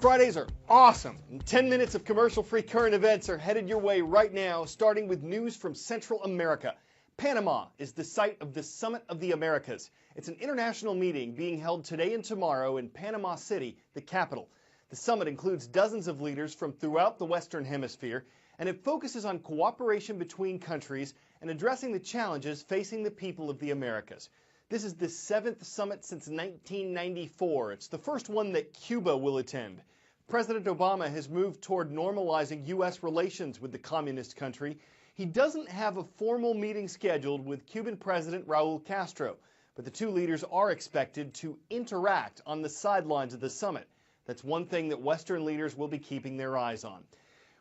Fridays are awesome, and 10 minutes of commercial-free current events are headed your way right now, starting with news from Central America. Panama is the site of the Summit of the Americas. It's an international meeting being held today and tomorrow in Panama City, the capital. The summit includes dozens of leaders from throughout the Western Hemisphere, and it focuses on cooperation between countries and addressing the challenges facing the people of the Americas. This is the 7th summit since 1994. It's the first one that Cuba will attend. President Obama has moved toward normalizing U.S. relations with the communist country. He doesn't have a formal meeting scheduled with Cuban President Raul Castro, but the two leaders are expected to interact on the sidelines of the summit. That's one thing that Western leaders will be keeping their eyes on.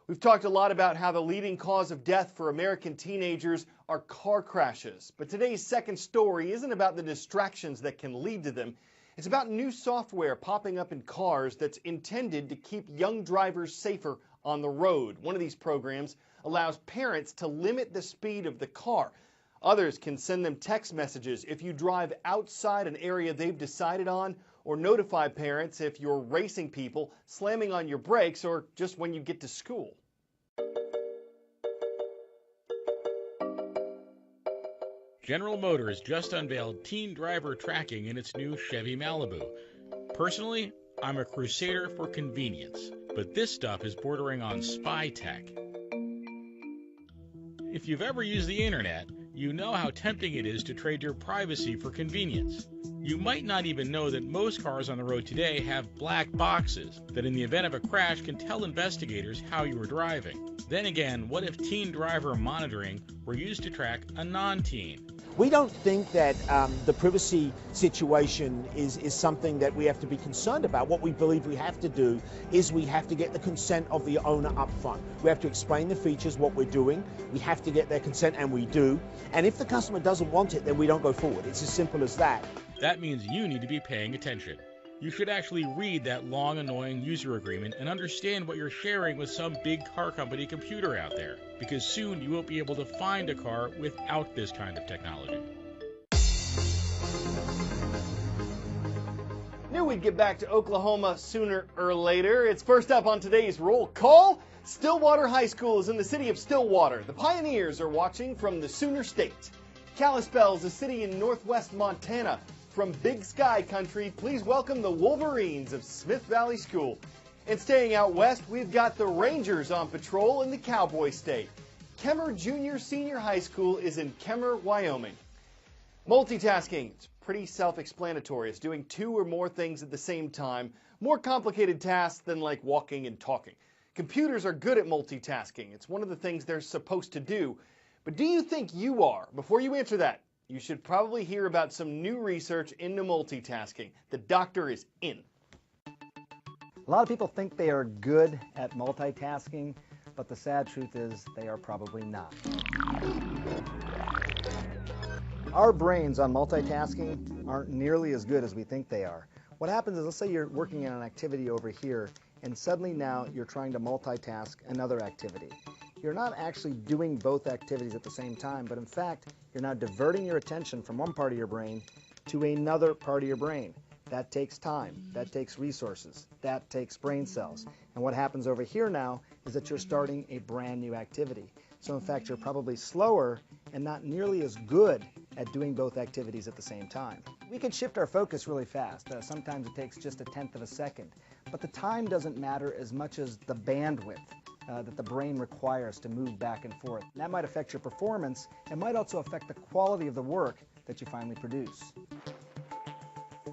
We've talked a lot about how the leading cause of death for American teenagers are car crashes. But today's second story isn't about the distractions that can lead to them. It's about new software popping up in cars that's intended to keep young drivers safer on the road. One of these programs allows parents to limit the speed of the car. Others can send them text messages if you drive outside an area they've decided on, or notify parents if you're racing people, slamming on your brakes, or just when you get to school. General Motors just unveiled teen driver tracking in its new Chevy Malibu. Personally, I'm a crusader for convenience, but this stuff is bordering on spy tech. If you've ever used the internet, you know how tempting it is to trade your privacy for convenience. You might not even know that most cars on the road today have black boxes that in the event of a crash can tell investigators how you were driving. Then again, what if teen driver monitoring were used to track a non-teen? We don't think that the privacy situation is something that we have to be concerned about. What we believe we have to do is we have to get the consent of the owner up front. We have to explain the features, what we're doing. We have to get their consent, and we do. And if the customer doesn't want it, then we don't go forward. It's as simple as that. That means you need to be paying attention. You should actually read that long, annoying user agreement and understand what you're sharing with some big car company computer out there, because soon you won't be able to find a car without this kind of technology. Knew we'd get back to Oklahoma sooner or later. It's first up on today's roll call. Stillwater High School is in the city of Stillwater. The Pioneers are watching from the Sooner State. Kalispell is a city in northwest Montana. From Big Sky Country, please welcome the Wolverines of Smith Valley School. And staying out west, we've got the Rangers on patrol in the Cowboy State. Kemmer Junior Senior High School is in Kemmer, Wyoming. Multitasking, it's pretty self-explanatory. It's doing two or more things at the same time. More complicated tasks than like walking and talking. Computers are good at multitasking. It's one of the things they're supposed to do. But do you think you are? Before you answer that, you should probably hear about some new research into multitasking. The doctor is in. A lot of people think they are good at multitasking, but the sad truth is they are probably not. Our brains on multitasking aren't nearly as good as we think they are. What happens is, let's say you're working on an activity over here, and suddenly now you're trying to multitask another activity. You're not actually doing both activities at the same time, but in fact, you're now diverting your attention from one part of your brain to another part of your brain. That takes time, that takes resources, that takes brain cells. And what happens over here now is that you're starting a brand new activity. So in fact, you're probably slower and not nearly as good at doing both activities at the same time. We can shift our focus really fast. Sometimes it takes just 1/10 of a second. But the time doesn't matter as much as the bandwidth that the brain requires to move back and forth. And that might affect your performance. It might also affect the quality of the work that you finally produce.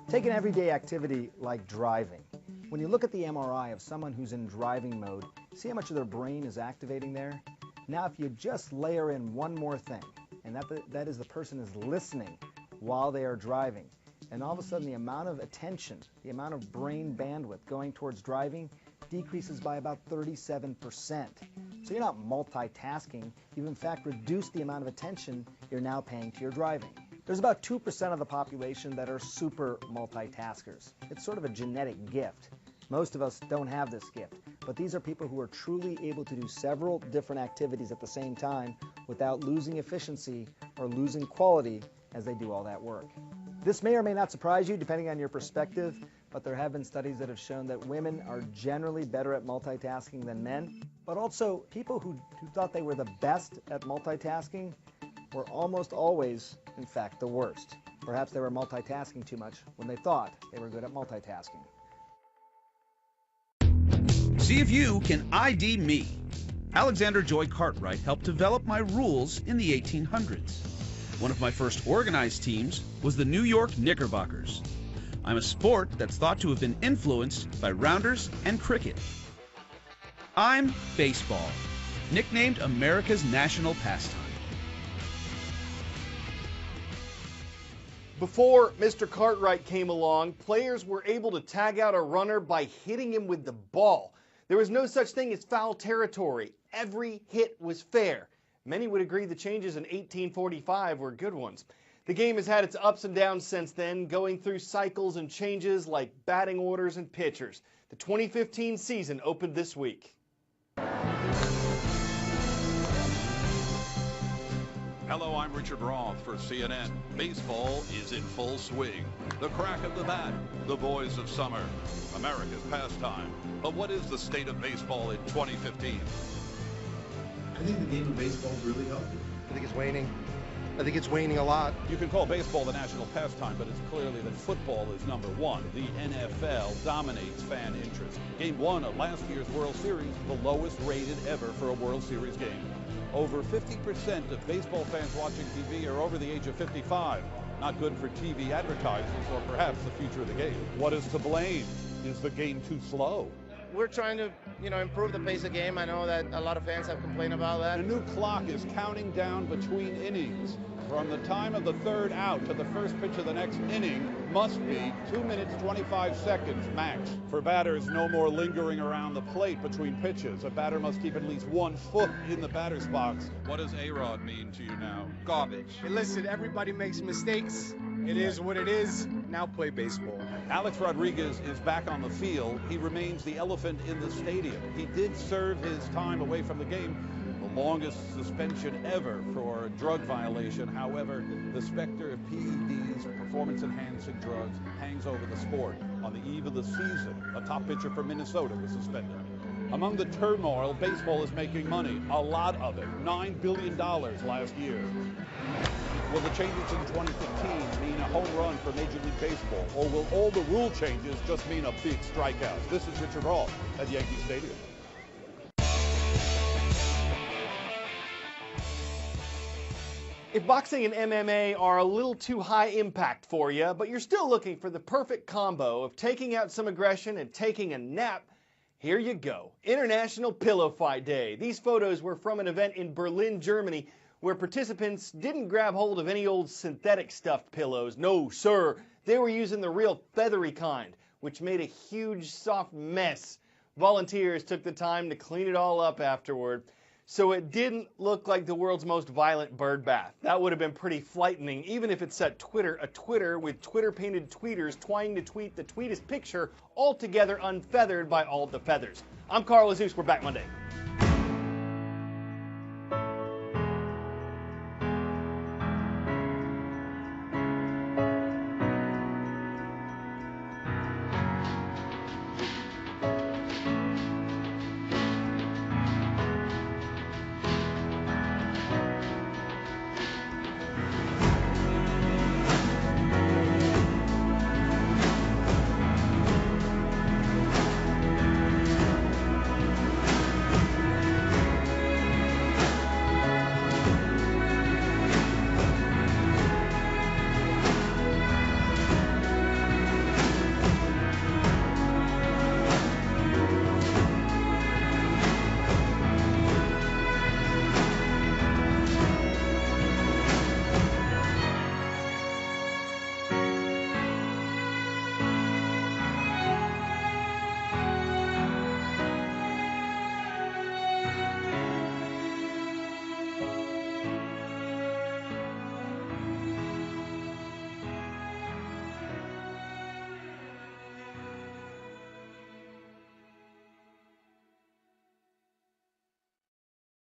Take an everyday activity like driving. When you look at the MRI of someone who's in driving mode, see how much of their brain is activating there? Now if you just layer in one more thing, and that is the person is listening while they are driving, and all of a sudden the amount of attention, the amount of brain bandwidth going towards driving decreases by about 37%. So you're not multitasking, you've in fact reduced the amount of attention you're now paying to your driving. There's about 2% of the population that are super multitaskers. It's sort of a genetic gift. Most of us don't have this gift, but these are people who are truly able to do several different activities at the same time without losing efficiency or losing quality as they do all that work. This may or may not surprise you depending on your perspective, but there have been studies that have shown that women are generally better at multitasking than men. But also, people who thought they were the best at multitasking were almost always, in fact, the worst. Perhaps they were multitasking too much when they thought they were good at multitasking. See if you can ID me. Alexander Joy Cartwright helped develop my rules in the 1800s. One of my first organized teams was the New York Knickerbockers. I'm a sport that's thought to have been influenced by rounders and cricket. I'm baseball, nicknamed America's national pastime. Before Mr. Cartwright came along, players were able to tag out a runner by hitting him with the ball. There was no such thing as foul territory. Every hit was fair. Many would agree the changes in 1845 were good ones. The game has had its ups and downs since then, going through cycles and changes like batting orders and pitchers. The 2015 season opened this week. Hello, I'm Richard Roth for CNN. Baseball is in full swing. The crack of the bat, the boys of summer, America's pastime. But what is the state of baseball in 2015? I think the game of baseball is really healthy. I think it's waning. I think it's waning a lot. You can call baseball the national pastime, but it's clearly that football is number one. The NFL dominates fan interest. Game 1 of last year's World Series, the lowest rated ever for a World Series game. Over 50% of baseball fans watching TV are over the age of 55. Not good for TV advertisers or perhaps the future of the game. What is to blame? Is the game too slow? We're trying to, improve the pace of the game. I know that a lot of fans have complained about that. The new clock is counting down between innings. From the time of the third out to the first pitch of the next inning must be 2 minutes, 25 seconds max. For batters, no more lingering around the plate between pitches. A batter must keep at least 1 foot in the batter's box. What does A-Rod mean to you now? Garbage. Hey, listen, everybody makes mistakes. It is what it is. Now play baseball. Alex Rodriguez is back on the field. He remains the elephant in the stadium. He did serve his time away from the game, the longest suspension ever for a drug violation. However, the specter of PEDs, performance-enhancing drugs, hangs over the sport. On the eve of the season, a top pitcher from Minnesota was suspended. Among the turmoil, baseball is making money, a lot of it, $9 billion last year. Will the changes in 2015 mean a home run for Major League Baseball, or will all the rule changes just mean a big strikeout? This is Richard Roth at Yankee Stadium. If boxing and MMA are a little too high impact for you, but you're still looking for the perfect combo of taking out some aggression and taking a nap, here you go. International Pillow Fight Day. These photos were from an event in Berlin, Germany, where participants didn't grab hold of any old synthetic stuffed pillows. No, sir. They were using the real feathery kind, which made a huge soft mess. Volunteers took the time to clean it all up afterward, so it didn't look like the world's most violent bird bath. That would have been pretty frightening, even if it set a Twitter with Twitter-painted tweeters trying to tweet the tweetest picture, altogether unfeathered by all the feathers. I'm Carl Azus. We're back Monday.